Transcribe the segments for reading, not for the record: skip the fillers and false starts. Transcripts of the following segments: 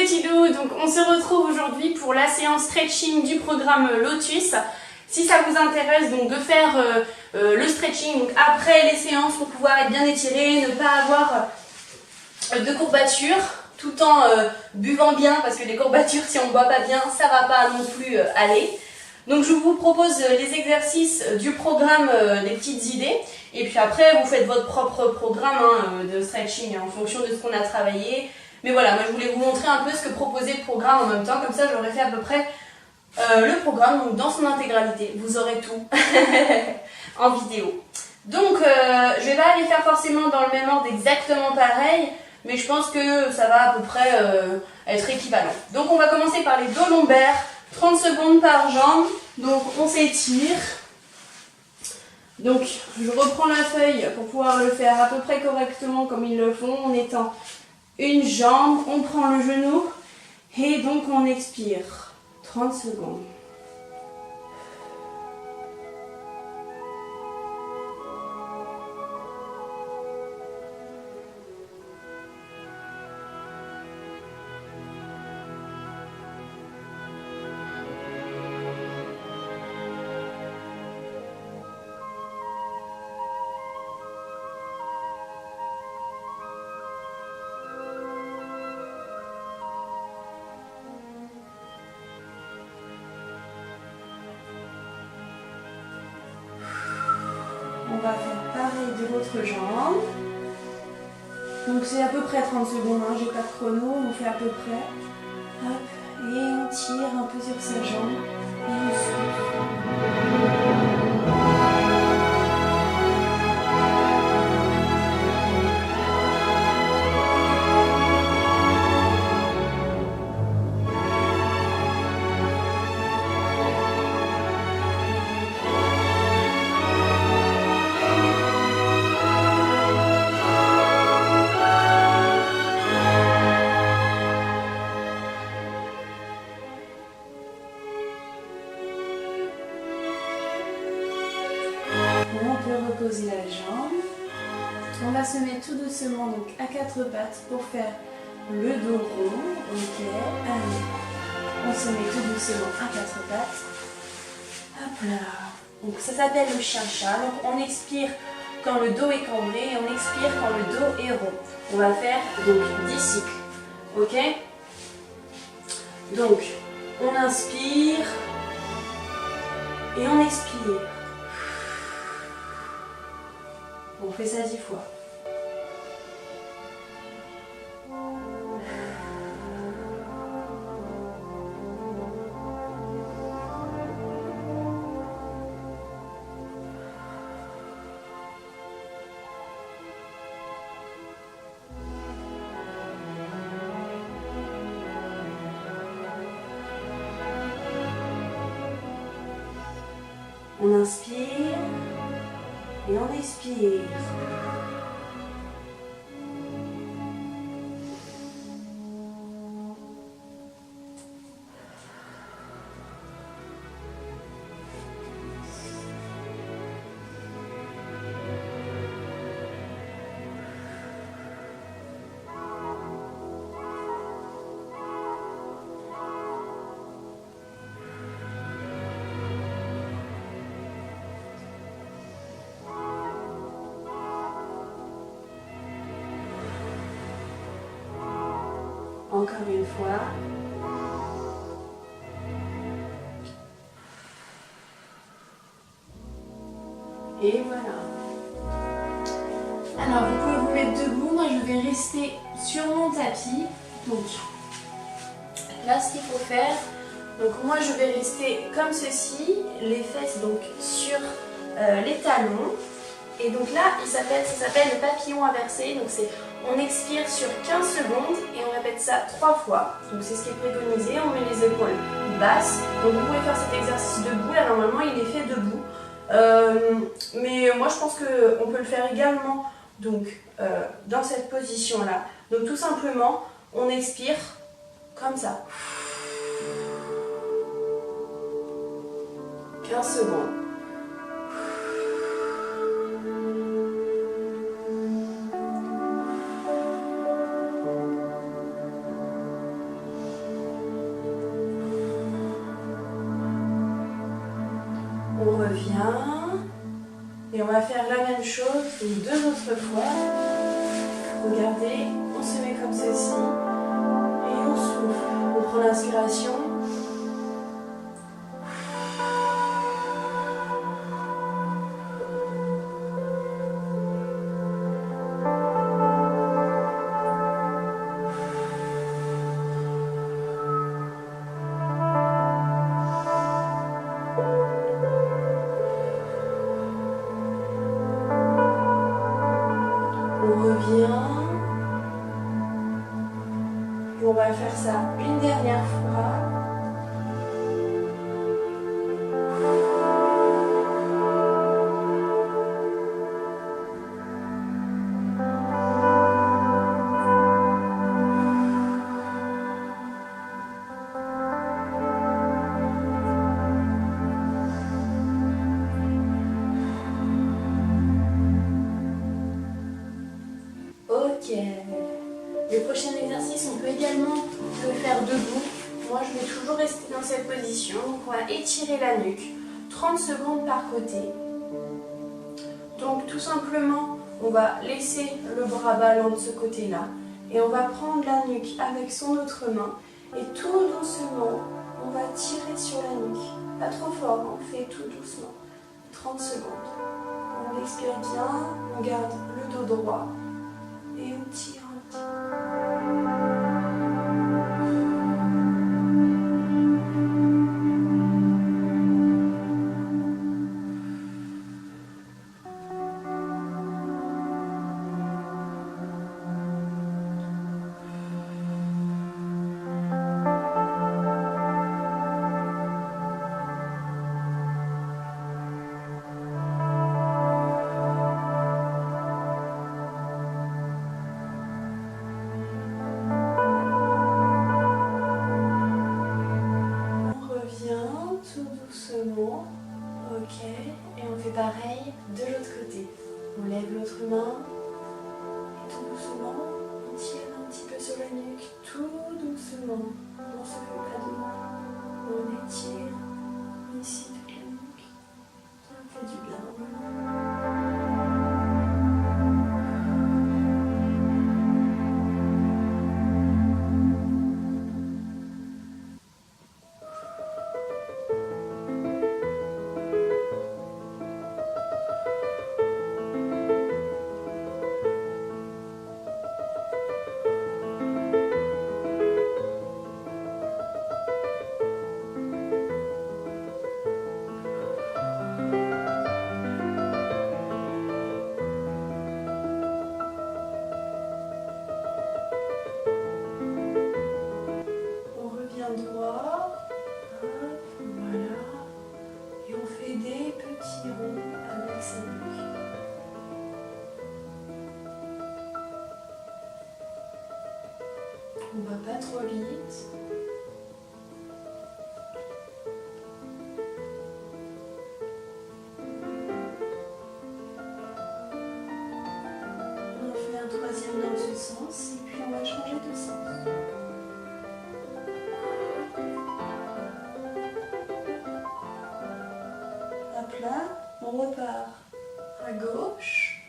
petits loups, donc on se retrouve aujourd'hui pour la séance stretching du programme Lotus. Si ça vous intéresse donc de faire le stretching donc après les séances pour pouvoir être bien étiré, ne pas avoir de courbatures, tout en buvant bien, parce que les courbatures, si on ne boit pas bien, ça va pas non plus aller. Donc je vous propose les exercices du programme, des petites idées, et puis après vous faites votre propre programme de stretching en fonction de ce qu'on a travaillé. Mais voilà, moi je voulais vous montrer un peu ce que proposait le programme en même temps, comme ça j'aurais fait à peu près le programme donc dans son intégralité. Vous aurez tout en vidéo. Donc je vais pas aller faire forcément dans le même ordre exactement pareil, mais je pense que ça va à peu près être équivalent. Donc on va commencer par les dos lombaires, 30 secondes par jambe, donc on s'étire. Donc je reprends la feuille pour pouvoir le faire à peu près correctement comme ils le font, en étant une jambe, on prend le genou et donc on expire. 30 secondes. On va faire pareil de l'autre jambe. Donc c'est à peu près 30 secondes, hein, j'ai pas de chrono, on fait à peu près. Hop, et on tire un peu sur sa jambe et on souffle. On peut reposer la jambe. On va se mettre tout doucement donc à quatre pattes pour faire le dos rond. Ok, allez. On se met tout doucement à quatre pattes. Hop là. Donc ça s'appelle le chien-chat. Donc on expire quand le dos est cambré et on expire quand le dos est rond. On va faire donc 10 cycles. Ok? Donc on inspire et on expire. On fait ça 10 fois. On inspire et on expire. Encore une fois. Et voilà. Alors, vous pouvez vous mettre debout. Moi, je vais rester sur mon tapis. Donc, là, ce qu'il faut faire. Donc, moi, je vais rester comme ceci. Les fesses, donc, sur les talons. Et donc là, ça s'appelle le papillon inversé. Donc, on expire sur 15 secondes et on répète ça 3 fois. Donc c'est ce qui est préconisé, on met les épaules basses. Donc vous pouvez faire cet exercice debout, là normalement il est fait debout. Mais moi je pense qu'on peut le faire également donc, dans cette position là. Donc tout simplement, on expire comme ça. 15 secondes. revient. Et on va faire la même chose donc 2 autres fois. Regardez, on se met comme ceci. Et on souffle. On prend l'inspiration. On revient. Et on va faire ça une dernière fois. Ok. Le prochain exercice, on peut également le faire debout. Moi, je vais toujours rester dans cette position. Donc, on va étirer la nuque. 30 secondes par côté. Donc, tout simplement, on va laisser le bras ballant de ce côté-là. Et on va prendre la nuque avec son autre main. Et tout doucement, on va tirer sur la nuque. Pas trop fort, on fait tout doucement. 30 secondes. On expire bien, on garde le dos droit. Et on tire un petit peu. Ok, et on fait pareil de l'autre côté. On lève l'autre main et tout doucement, on tire un petit peu sur la nuque, tout doucement. On ne se fait pas de mal. On étire ici toute la nuque. Ça fait du bien. Droit, hop, voilà, et on fait des petits ronds avec sa nuque. On va pas trop vite. On fait un troisième dans ce sens et puis on va changer de sens. Là, on repart à gauche.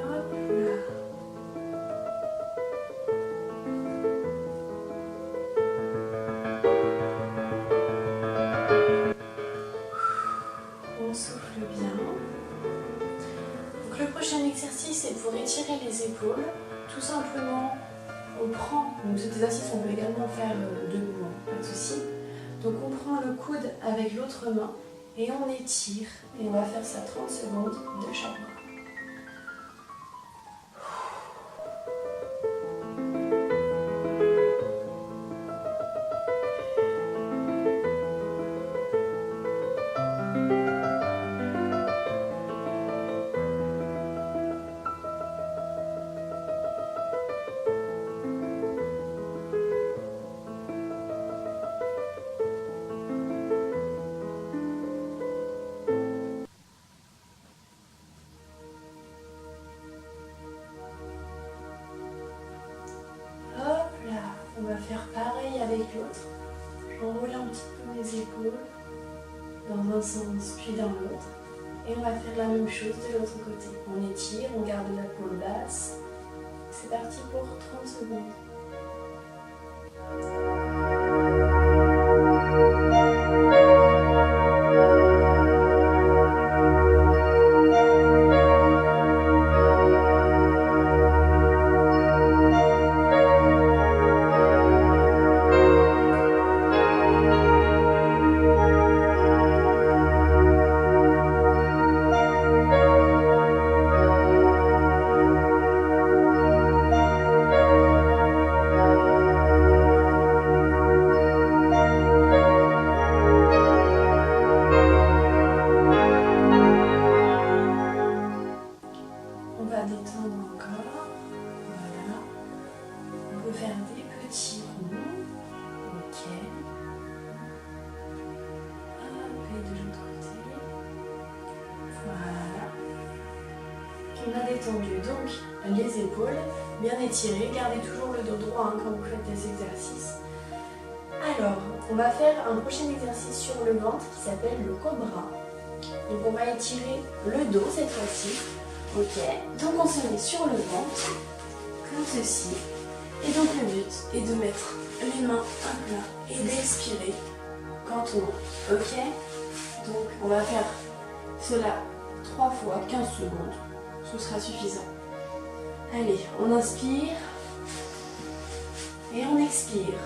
Hop là. On souffle bien. Donc le prochain exercice est pour étirer les épaules. Tout simplement, on prend, donc cet exercice on peut également faire debout, hein, pas de souci. Donc on prend le coude avec l'autre main et on étire. Et on va faire ça 30 secondes de chaque main. faire pareil avec l'autre. J'enroule un petit peu mes épaules dans un sens puis dans l'autre. Et on va faire la même chose de l'autre côté. On étire, on garde la peau basse. C'est parti pour 30 secondes. Détendre encore, voilà, on peut faire des petits ronds, ok, et de l'autre côté, voilà, on a détendu donc les épaules, bien étirées, gardez toujours le dos droit quand vous faites des exercices. Alors, on va faire un prochain exercice sur le ventre qui s'appelle le cobra, donc on va étirer le dos cette fois-ci. Ok, donc on se met sur le ventre, comme ceci. Et donc le but est de mettre les mains à plat et d'expirer quand on monte. Ok, donc on va faire cela 3 fois 15 secondes, ce sera suffisant. Allez, on inspire et on expire.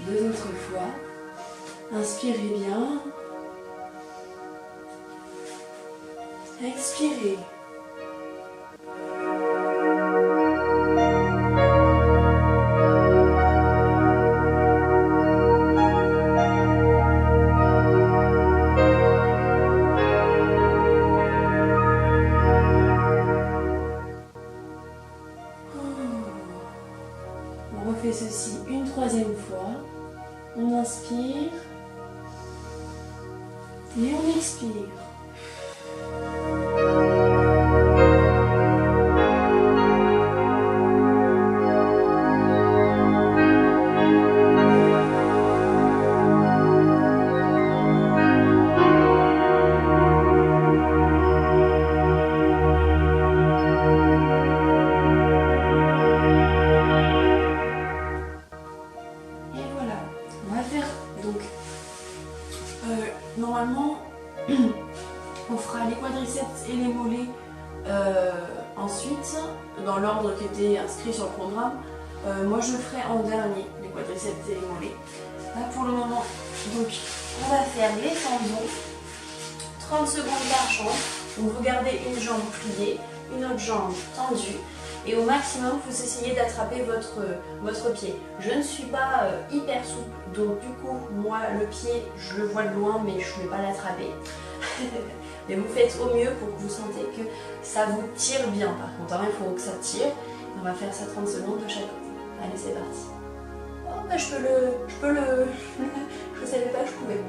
Deux autres fois. Inspirez bien. Expirez. On refait ceci une troisième fois. On inspire et on expire. Normalement, on fera les quadriceps et les mollets ensuite, dans l'ordre qui était inscrit sur le programme. Moi je le ferai en dernier, les quadriceps et les mollets. Là pour le moment, donc on va faire les tendons, 30 secondes par jambe. Donc vous gardez une jambe pliée, une autre jambe tendue. Et au maximum, vous essayez d'attraper votre pied. Je ne suis pas hyper souple, donc du coup, moi, le pied, je le vois de loin, mais je ne vais pas l'attraper. Mais vous faites au mieux pour que vous sentez que ça vous tire bien. Par contre, hein, il faut que ça tire. On va faire ça 30 secondes de chaque côté. Allez, c'est parti. Oh, bah, je savais pas que je pouvais.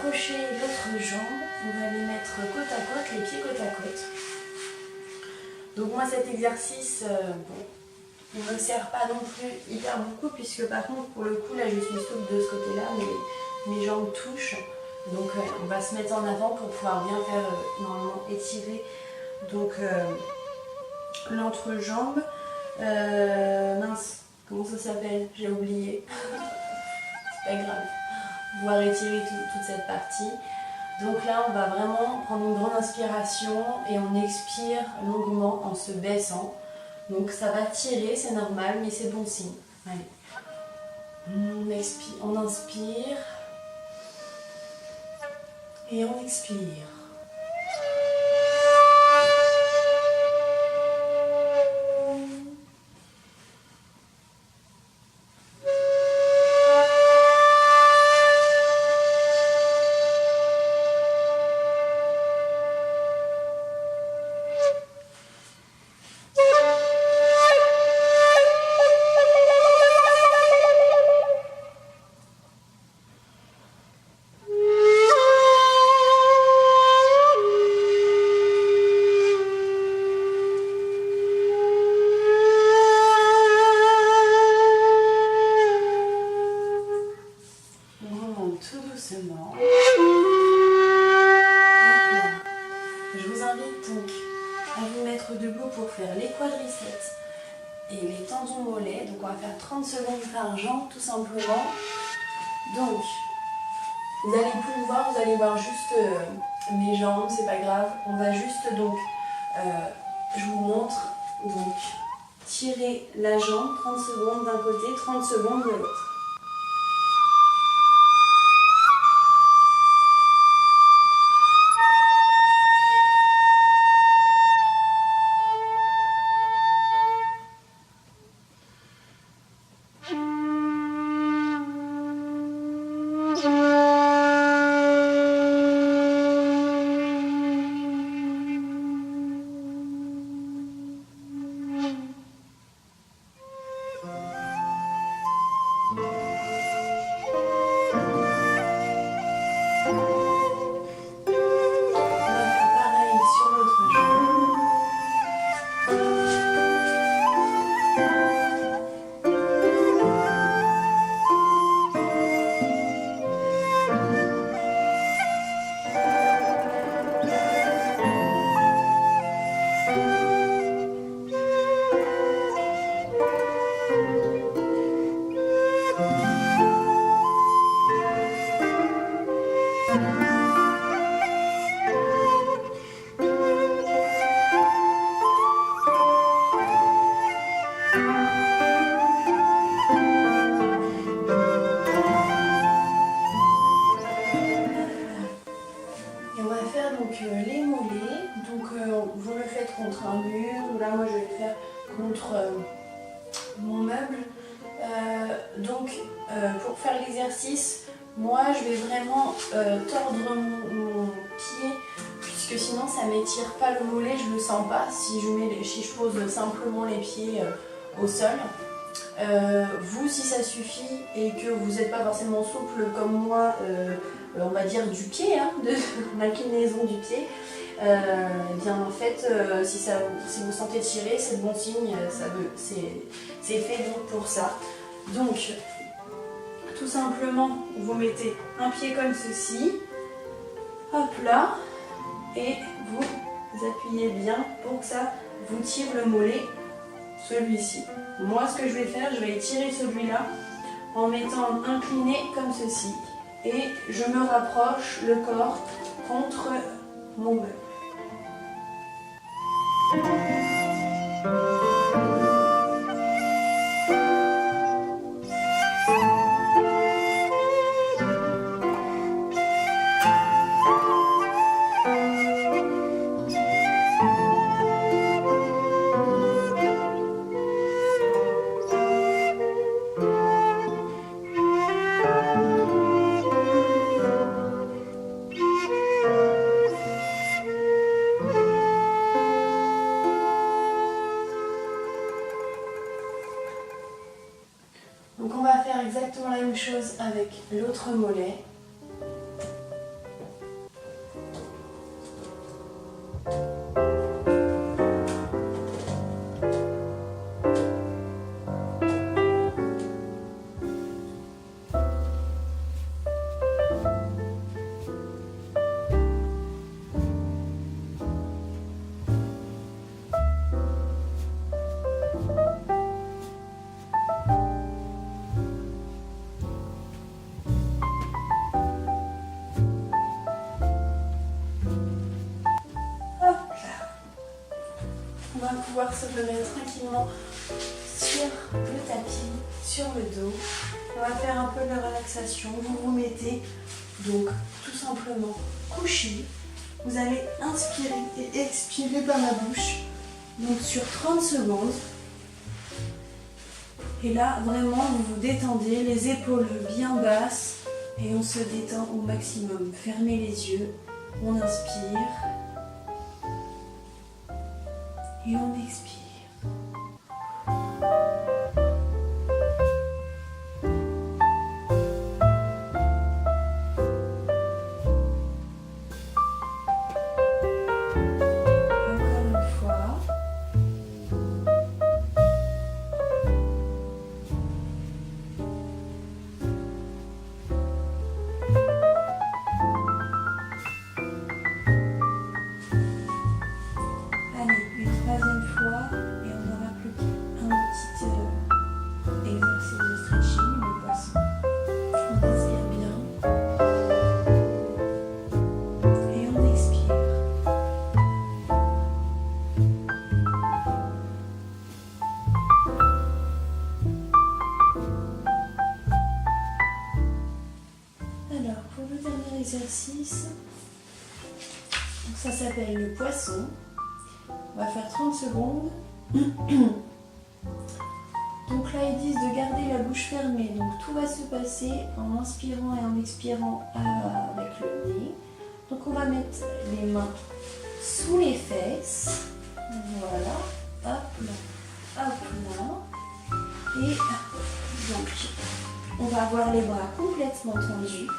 rapprocher l'autre jambe, on va les mettre côte à côte, les pieds côte à côte. Donc moi cet exercice, il ne me sert pas non plus hyper beaucoup puisque par contre pour le coup là je suis souple de ce côté-là, mes jambes touchent. Donc on va se mettre en avant pour pouvoir bien faire normalement étirer donc l'entrejambe. Mince, comment ça s'appelle? J'ai oublié. C'est pas grave. Pouvoir étirer toute cette partie. Donc là on va vraiment prendre une grande inspiration et on expire longuement en se baissant. Donc ça va tirer, c'est normal, mais c'est bon signe. Allez. On inspire. Et on expire. Tout doucement. Je vous invite donc à vous mettre debout pour faire les quadriceps et les tendons mollets. Donc on va faire 30 secondes par jambe tout simplement. Donc vous allez vous allez voir juste mes jambes, c'est pas grave. On va juste donc, je vous montre, donc tirer la jambe 30 secondes d'un côté, 30 secondes de l'autre. Les mollets, donc vous le faites contre un mur, là moi je vais le faire contre mon meuble. Pour faire l'exercice, moi je vais vraiment tordre mon pied, puisque sinon ça m'étire pas le mollet, je le sens pas si je pose simplement les pieds au sol. Vous, si ça suffit et que vous n'êtes pas forcément souple comme moi, on va dire du pied, hein, de l'inclinaison du pied, bien en fait, si vous sentez tirer, c'est bon signe, c'est fait donc pour ça. Donc, tout simplement, vous mettez un pied comme ceci, hop là, et vous appuyez bien pour que ça vous tire le mollet, celui-ci. Moi, ce que je vais faire, je vais étirer celui-là en m'étant incliné comme ceci. Et je me rapproche le corps contre mon meuble. Donc on va faire exactement la même chose avec l'autre mollet. pouvoir se remettre tranquillement sur le tapis, sur le dos. On va faire un peu de relaxation. Vous vous mettez donc tout simplement couché. Vous allez inspirer et expirer par la bouche. Donc sur 30 secondes. Et là, vraiment, vous vous détendez, les épaules bien basses. Et on se détend au maximum. Fermez les yeux. On inspire. Et on expire. Exercice. Donc ça s'appelle le poisson. On va faire 30 secondes. Donc là ils disent de garder la bouche fermée. Donc tout va se passer en inspirant et en expirant avec le nez. Donc on va mettre les mains sous les fesses. Voilà. Hop là. Hop là. Et donc on va avoir les bras complètement tendus.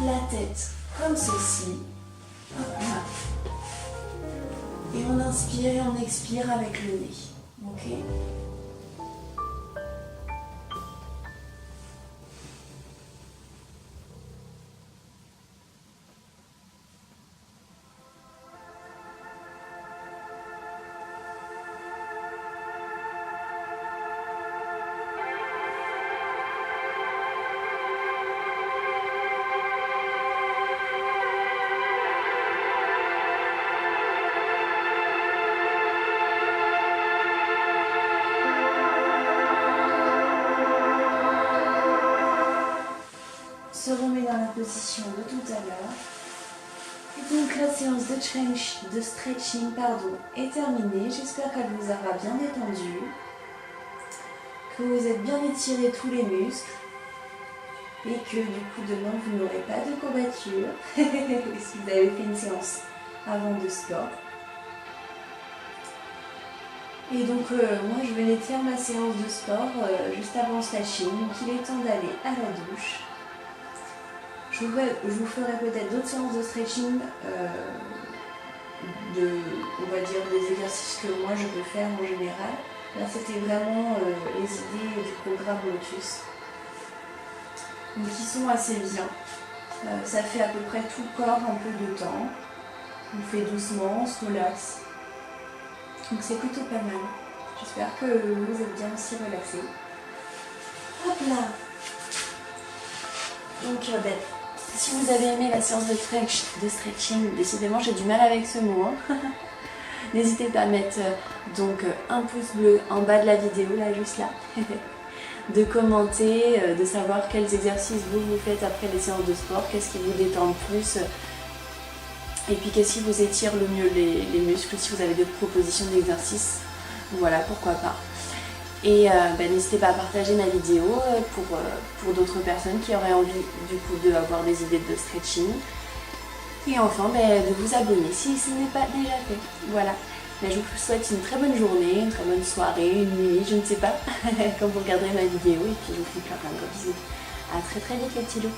La tête comme ceci. Voilà. Et on inspire et on expire avec le nez. Ok ? Se remet dans la position de tout à l'heure. Et donc la séance de stretching est terminée. J'espère qu'elle vous aura bien détendu, que vous êtes bien étiré tous les muscles et que du coup demain vous n'aurez pas de courbature si vous avez fait une séance avant de sport. Et donc moi je venais de faire ma séance de sport juste avant le stretching, donc il est temps d'aller à la douche. Je vous ferai peut-être d'autres séances de stretching, on va dire des exercices que moi je peux faire en général. Là c'était vraiment les idées du programme Lotus. Donc ils sont assez bien. Ça fait à peu près tout le corps un peu de temps. On fait doucement, on se relaxe. Donc c'est plutôt pas mal. J'espère que vous êtes bien aussi relaxés. Hop là. Donc si vous avez aimé la séance de stretching, décidément j'ai du mal avec ce mot. Hein. N'hésitez pas à mettre donc un pouce bleu en bas de la vidéo, là juste là. De commenter, de savoir quels exercices vous faites après les séances de sport, qu'est-ce qui vous détend le plus. Et puis qu'est-ce qui vous étire le mieux les muscles, si vous avez d'autres propositions d'exercices. Voilà, pourquoi pas. Et n'hésitez pas à partager ma vidéo pour d'autres personnes qui auraient envie du coup d'avoir des idées de stretching. Et enfin de vous abonner si ce n'est pas déjà fait. Voilà. Mais je vous souhaite une très bonne journée, une très bonne soirée, une nuit, je ne sais pas, quand vous regarderez ma vidéo. Et puis je vous fais plein de gros bisous. À très très vite les petits loups.